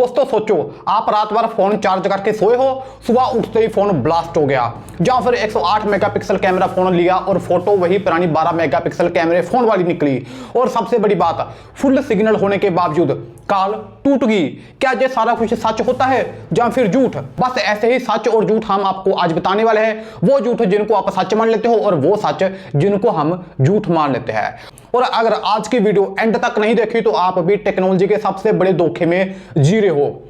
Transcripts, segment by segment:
दोस्तों सोचो, आप रात भर फोन चार्ज करके सोए हो, सुबह उठते ही फोन ब्लास्ट हो गया, या फिर 108 मेगापिक्सल कैमरा फोन लिया और फोटो वही पुरानी 12 मेगापिक्सल कैमरे फोन वाली निकली। और सबसे बड़ी बात, फुल सिग्नल होने के बावजूद कॉल टूट गई। क्या ये सारा कुछ सच होता है या फिर झूठ? बस ऐसे ही सच और झूठ हम आपको आज बताने वाले हैं। वो झूठ जिनको आप सच मान लेते हो और वो सच जिनको हम झूठ मान लेते हैं। और अगर आज की वीडियो एंड तक नहीं देखी तो आप भी टेक्नोलॉजी के सबसे बड़े धोखे में जी रहे हो।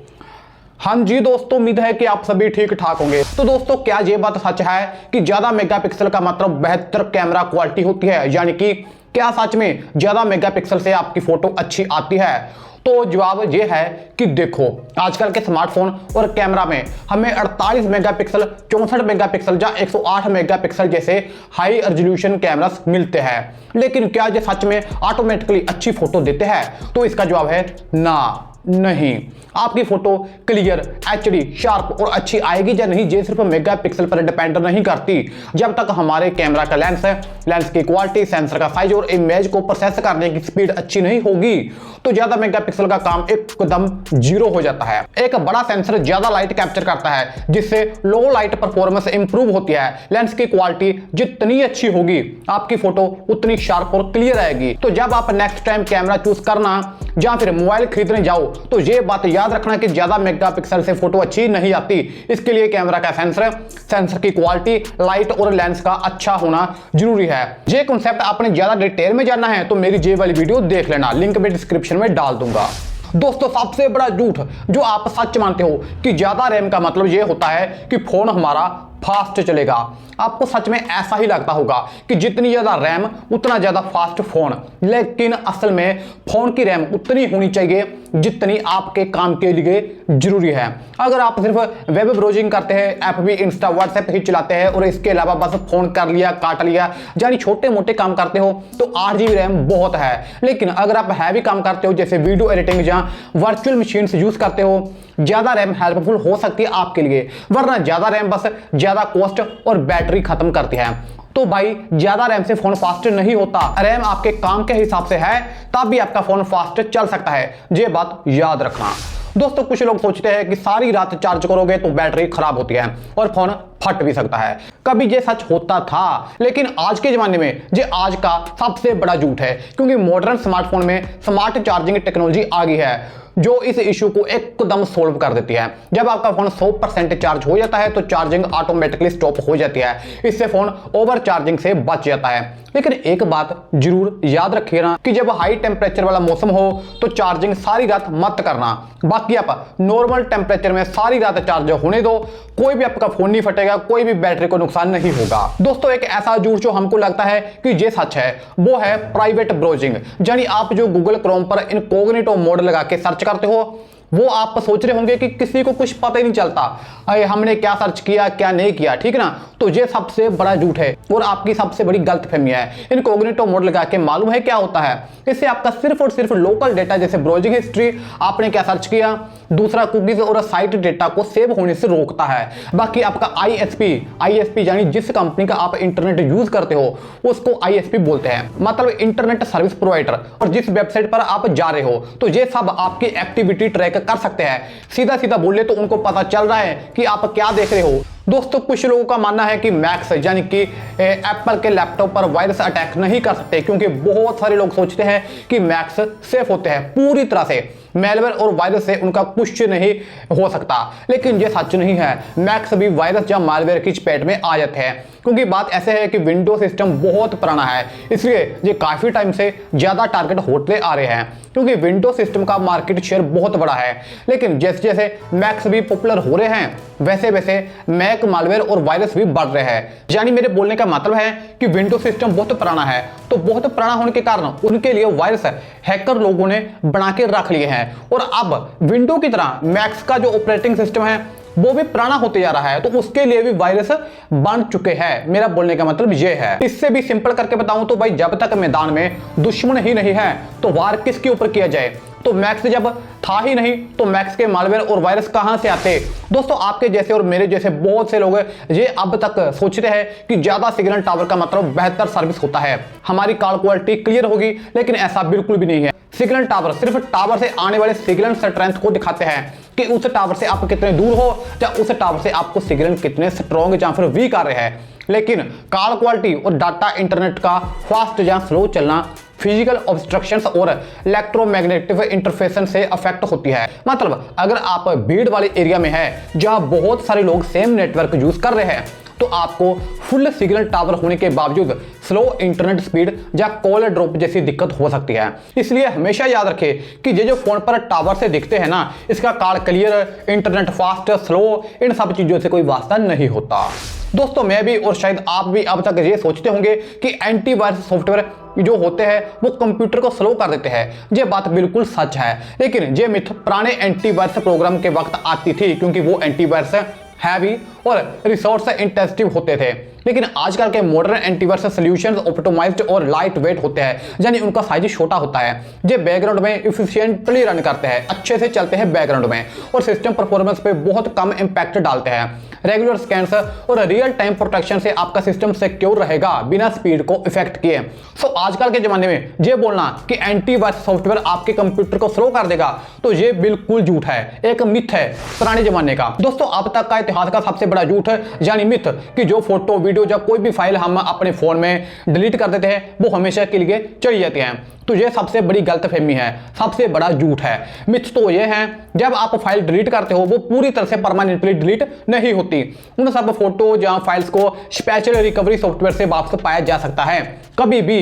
हाँ जी दोस्तों, उम्मीद है कि आप सभी ठीक ठाक होंगे। तो दोस्तों, क्या ये बात सच है कि ज्यादा मेगापिक्सल का मतलब बेहतर कैमरा क्वालिटी होती है? यानी कि क्या सच में ज्यादा मेगापिक्सल से आपकी फोटो अच्छी आती है? तो जवाब ये है कि देखो, आजकल के स्मार्टफोन और कैमरा में हमें 48 मेगापिक्सल, 64 मेगापिक्सल या 108 मेगापिक्सल जैसे हाई रेजोल्यूशन कैमरास मिलते हैं। लेकिन क्या ये सच में ऑटोमेटिकली अच्छी फोटो देते हैं? तो इसका जवाब है ना, नहीं। आपकी फोटो क्लियर, एचडी, शार्प और अच्छी आएगी या नहीं, ये सिर्फ मेगापिक्सल पर डिपेंड नहीं करती। जब तक हमारे कैमरा का लेंस की क्वालिटी, सेंसर का साइज और इमेज को प्रोसेस करने की स्पीड अच्छी नहीं होगी तो ज्यादा मेगापिक्सल का काम एकदम जीरो हो जाता है। एक बड़ा सेंसर ज्यादा लाइट कैप्चर करता है, जिससे लो लाइट परफॉर्मेंस इंप्रूव होती है। लेंस की क्वालिटी जितनी अच्छी होगी, आपकी फोटो उतनी शार्प और क्लियर आएगी। तो जब आप नेक्स्ट टाइम कैमरा चूज करना या फिर मोबाइल खरीदने जाओ तो ये बात याद रखना कि ज्यादा मेगापिक्सल से फोटो अच्छी नहीं आती। इसके लिए कैमरा का सेंसर की क्वालिटी, लाइट और लेंस का अच्छा होना जरूरी है। ये कॉन्सेप्ट आपने ज्यादा डिटेल में जानना है तो मेरी ये वाली वीडियो देख लेना, लिंक मैं डिस्क्रिप्शन में डाल दूंगा। दोस्तों, सबसे बड़ा झूठ जो आप सच मानते हो कि ज्यादा रैम का मतलब यह होता है कि फोन हमारा फास्ट चलेगा। आपको सच में ऐसा ही लगता होगा कि जितनी ज्यादा रैम उतना ज्यादा फास्ट फोन, लेकिन असल में फोन की रैम उतनी होनी चाहिए जितनी आपके काम के लिए जरूरी है। अगर आप सिर्फ वेब ब्राउजिंग करते हैं, एफबी, इंस्टा, व्हाट्सएप ही चलाते हैं और इसके अलावा बस फोन कर लिया, काट लिया, यानी छोटे मोटे काम करते हो तो 8 GB रैम बहुत है। लेकिन अगर आप हैवी काम करते हो जैसे वीडियो एडिटिंग या वर्चुअल मशीन यूज करते हो, ज्यादा रैम हेल्पफुल हो सकती है आपके लिए, वरना ज्यादा रैम बस ज्यादा कॉस्ट और बैटरी खत्म करती है। तो भाई, ज्यादा रैम से फोन फास्ट नहीं होता। रैम आपके काम के हिसाब से है तब भी आपका फोन फास्ट चल सकता है, ये बात याद रखना। दोस्तों, कुछ लोग सोचते हैं कि सारी रात चार्ज करोगे तो बैटरी खराब होती है और फोन फट भी सकता है। कभी ये सच होता था, लेकिन आज के जमाने में ये आज का सबसे बड़ा झूठ है, क्योंकि मॉडर्न स्मार्टफोन में स्मार्ट चार्जिंग टेक्नोलॉजी आ गई है जो इस इशू को एकदम सोल्व कर देती है। जब आपका फोन 100% चार्ज हो जाता है तो चार्जिंग ऑटोमेटिकली स्टॉप हो जाती है। इससे फोन ओवर चार्जिंग से बच जाता है। लेकिन एक बात जरूर याद रखिएगा कि जब हाई टेम्परेचर वाला मौसम हो तो चार्जिंग सारी रात मत करना। बाकी आप नॉर्मल टेम्परेचर में सारी रात चार्ज होने दो, कोई भी आपका फोन नहीं फटेगा, कोई भी बैटरी को नुकसान नहीं होगा। दोस्तों, एक ऐसा झूठ जो हमको लगता है कि ये सच है वो है प्राइवेट ब्राउजिंग। यानी आप जो गूगल क्रोम पर इनकॉग्निटो मोड लगा के सर्च करते हो, वो आप सोच रहे होंगे कि किसी को कुछ पता ही नहीं चलता अरे हमने क्या सर्च किया क्या नहीं किया, ठीक ना। तो ये सबसे बड़ा झूठ है और आपकी सबसे बड़ी गलतफहमी है। इनकॉग्निटो मोड लगा के मालूम है क्या होता है? इससे आपका सिर्फ और सिर्फ लोकल डेटा जैसे ब्राउजिंग हिस्ट्री, आपने क्या सर्च किया, दूसरा कुकीज और साइट डेटा को सेव होने से रोकता है। बाकी आपका आईएसपी यानी जिस कंपनी का आप इंटरनेट यूज करते हो उसको आईएसपी बोलते हैं, मतलब इंटरनेट सर्विस प्रोवाइडर। और जिस वेबसाइट पर आप जा रहे हो तो ये सब आपकी एक्टिविटी ट्रैक कर सकते हैं। सीधा सीधा बोले तो उनको पता चल रहा है कि आप क्या देख रहे हो। दोस्तों, कुछ लोगों का मानना है कि मैक्स यानी कि एप्पल के लैपटॉप पर वायरस अटैक नहीं कर सकते, क्योंकि बहुत सारे लोग सोचते हैं कि मैक्स सेफ होते हैं पूरी तरह से, मेलवेयर और वायरस से उनका कुछ नहीं हो सकता। लेकिन ये सच नहीं है, मैक्स भी वायरस या मालवेयर की चपेट में आ जाते हैं। क्योंकि बात ऐसे है कि विंडोज सिस्टम बहुत पुराना है, इसलिए ये काफी टाइम से ज्यादा टारगेट होते आ रहे हैं, क्योंकि विंडोज सिस्टम का मार्केट शेयर बहुत बड़ा है। लेकिन जैसे जैसे मैक्स भी पॉपुलर हो रहे हैं वैसे वैसे मैक मालवेयर और वायरस भी बढ़ रहे हैं। यानी मेरे बोलने का मतलब है कि विंडोज सिस्टम बहुत पुराना है, तो बहुत पुराना होने के कारण उनके लिए वायरस हैकर लोगों ने बना के रख लिए हैं। और अब विंडो की तरह मैक्स का जो ऑपरेटिंग सिस्टम है वो भी पुराना होते जा रहा है, तो उसके लिए भी वायरस बन चुके हैं। मेरा बोलने का मतलब ये है। इससे भी सिंपल करके बताऊं तो भाई, जब तक मैदान में दुश्मन ही नहीं है तो वार किसके ऊपर किया जाए? तो मैक्स जब था ही नहीं तो मैक्स के मालवेयर और वायरस कहां से आते? दोस्तों, आपके जैसे और मेरे जैसे बहुत से लोग ये अब तक सोचते हैं कि ज्यादा सिग्नल टावर का मतलब बेहतर सर्विस होता है, हमारी कॉल क्वालिटी क्लियर होगी, लेकिन ऐसा बिल्कुल भी नहीं है। सिग्नल टावर सिर्फ टावर से आने वाले सिग्नल स्ट्रेंथ को दिखाते हैं, कि उस टावर से आप कितने दूर हो या उस टावर से आपको सिग्नल कितने स्ट्रॉन्ग या फिर वीक आ रहे हैं। लेकिन कॉल क्वालिटी और डाटा इंटरनेट का फास्ट या स्लो चलना फिजिकल ऑब्स्ट्रक्शंस और इलेक्ट्रोमैग्नेटिक इंटरफेरेंस से अफेक्ट होती है। मतलब अगर आप भीड़ वाले एरिया में है जहां बहुत सारे लोग सेम नेटवर्क यूज कर रहे हैं तो आपको फुल सिग्नल टावर होने के बावजूद स्लो इंटरनेट स्पीड या कॉल ड्रॉप जैसी दिक्कत हो सकती है। इसलिए हमेशा याद रखें कि ये जो फोन पर टावर से दिखते हैं ना, इसका call clear, internet fast, slow, इन सब चीजों से कोई वास्ता नहीं होता। दोस्तों मैं भी और शायद आप भी अब तक ये सोचते होंगे कि एंटीवायरस सॉफ्टवेयर जो होते हैं वो कंप्यूटर को स्लो कर देते हैं। ये बात बिल्कुल सच है, लेकिन ये मिथ पुराने एंटीवायरस प्रोग्राम के वक्त आती थी क्योंकि वो एंटीवायरस हैवी और रिसोर्स इंटेंसिव होते थे। लेकिन आजकल के मॉडर्न एंटीवायरस सॉल्यूशंस ऑप्टिमाइज्ड और लाइट वेट होते हैं, यानी उनका साइज छोटा होता है। ये बैकग्राउंड में इफिशिएंटली रन करते हैं, अच्छे से चलते हैं बैकग्राउंड में और सिस्टम परफॉर्मेंस पे बहुत कम इंपैक्ट डालते हैं। रेगुलर स्कैन्स और रियल टाइम प्रोटेक्शन से आपका सिस्टम सिक्योर रहेगा बिना स्पीड को इफेक्ट किए। सो आजकल के जमाने में ये बोलना कि एंटीवायरस सॉफ्टवेयर आपके कंप्यूटर को स्लो कर देगा तो ये बिल्कुल झूठ है, एक मिथ है पुराने जमाने का। दोस्तों अब तक का इतिहास का सबसे बड़ा झूठ यानी मिथ कि जो फोटो वीडियो या कोई भी फाइल हम अपने फोन में डिलीट कर देते हैं वो हमेशा के लिए चली जाती हैं, तो ये सबसे बड़ी गलतफहमी है, सबसे बड़ा झूठ है। मिथ तो ये है जब आप फाइल डिलीट करते हो वो पूरी तरह से परमानेंटली डिलीट नहीं होती। उन सब फोटो या फाइल्स को स्पेशल रिकवरी सॉफ्टवेयर से वापस पाया जा सकता है कभी भी।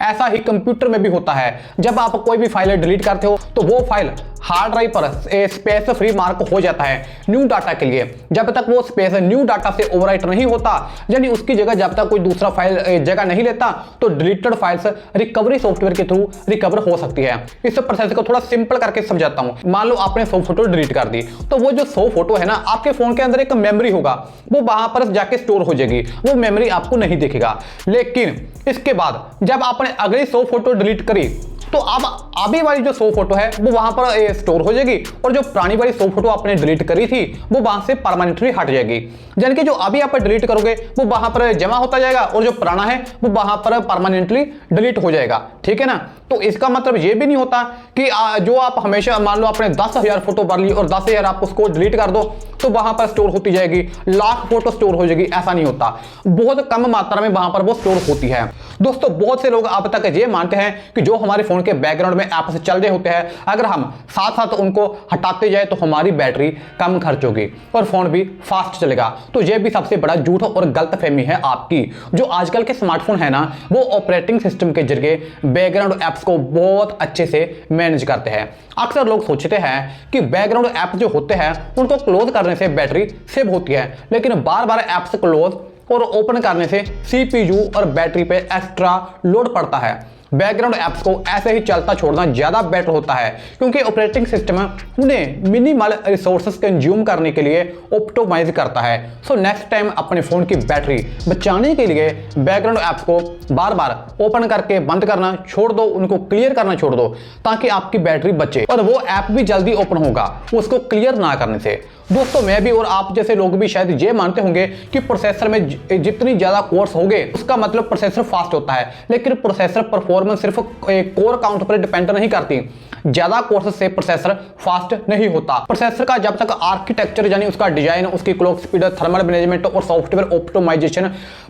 ऐसा ही कंप्यूटर में भी होता है, जब आप कोई भी फाइल डिलीट करते हो तो वो फाइल हार्ड ड्राइव पर स्पेस फ्री मार्क हो जाता है न्यू डाटा के लिए। जब तक वो स्पेस न्यू डाटा से ओवरराइट नहीं होता, यानी उसकी जगह जब तक कोई दूसरा फाइल जगह नहीं लेता, तो डिलीटेड फाइल्स रिकवरी सॉफ्टवेयर के थ्रू रिकवर हो सकती है। इस प्रोसेस को थोड़ा सिंपल करके समझाता हूं। मान लो आपने 100 फोटो डिलीट कर दी, तो वो जो 100 फोटो है ना, आपके फोन के अंदर एक मेमोरी होगा, वो वहां पर जाके स्टोर हो जाएगी, वो मेमोरी आपको नहीं दिखेगा। लेकिन इसके बाद जब आपने अगली 100 फोटो डिलीट करी तो अब अभी वाली जो 100 फोटो है वो वहां पर स्टोर हो जाएगी और जो पुरानी वाली 100 फोटो आपने डिलीट करी थी वो वहां से परमानेंटली हट जाएगी। यानी कि जो अभी आप डिलीट करोगे वो वहां पर जमा होता जाएगा और जो पुराना है वो वहां पर परमानेंटली डिलीट हो जाएगा। ठीक है ना। तो इसका मतलब ये भी नहीं होता कि जो आप हमेशा मान लो आपने 10,000 फोटो भर ली और 10,000 आप उसको डिलीट कर दो तो वहां पर स्टोर होती जाएगी, लाख फोटो स्टोर हो जाएगी, ऐसा नहीं होता। बहुत कम मात्रा में वहां पर वो स्टोर होती है। दोस्तों बहुत से लोग अब तक ये मानते हैं कि जो हमारे फोन के बैकग्राउंड में ऐप्स चल रहे होते हैं, अगर हम साथ साथ उनको हटाते जाए तो हमारी बैटरी कम खर्च होगी और फोन भी फास्ट चलेगा। तो ये भी सबसे बड़ा झूठ और गलतफहमी है आपकी। जो आजकल के स्मार्टफोन है ना, वो ऑपरेटिंग सिस्टम के जरिए बैकग्राउंड ऐप्स को बहुत अच्छे से मैनेज करते हैं। अक्सर लोग सोचते हैं कि बैकग्राउंड ऐप जो होते हैं उनको क्लोज करने से बैटरी सेव होती है, लेकिन बार बार ऐप्स क्लोज और ओपन करने से सीपीयू और बैटरी पे एक्स्ट्रा लोड पड़ता है। बैकग्राउंड ऐप्स को ऐसे ही चलता छोड़ना ज्यादा बेटर होता है क्योंकि ऑपरेटिंग सिस्टम उन्हें मिनिमल रिसोर्सेज कंज्यूम करने के लिए ऑप्टिमाइज करता है। सो नेक्स्ट टाइम अपने फोन की बैटरी बचाने के लिए बैकग्राउंड ऐप्स को बार बार ओपन करके बंद करना छोड़ दो, उनको क्लियर करना छोड़ दो ताकि आपकी बैटरी बचे और वो ऐप भी जल्दी ओपन होगा उसको क्लियर ना करने से। दोस्तों मैं भी और आप जैसे लोग भी शायद ये मानते होंगे कि प्रोसेसर में जितनी ज्यादा कोर्स होंगे उसका मतलब प्रोसेसर फास्ट होता है, लेकिन प्रोसेसर परफॉर्मेंस सिर्फ कोर काउंट पर डिपेंड नहीं करती। ज्यादा कोर्स से प्रोसेसर फास्ट नहीं होता। प्रोसेसर का जब तक आर्किटेक्चर यानी उसका डिजाइन, उसकी क्लॉक स्पीड, थर्मल मैनेजमेंट और सॉफ्टवेयर ऑप्टिमाइजेशन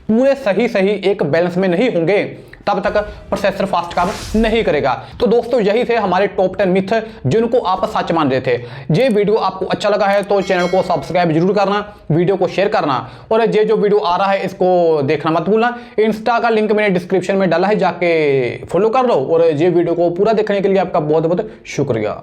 पूरे सही एक बैलेंस में नहीं होंगे तब तक प्रोसेसर फास्ट काम नहीं करेगा। तो दोस्तों यही थे हमारे टॉप 10 मिथ जिनको आप सच मान रहे थे। ये वीडियो आपको अच्छा लगा है तो चैनल को सब्सक्राइब जरूर करना, वीडियो को शेयर करना और ये जो वीडियो आ रहा है इसको देखना मत भूलना। इंस्टा का लिंक मैंने डिस्क्रिप्शन में डाला है, जाके फॉलो कर लो और ये वीडियो को पूरा देखने के लिए आपका बहुत बहुत शुक्रिया।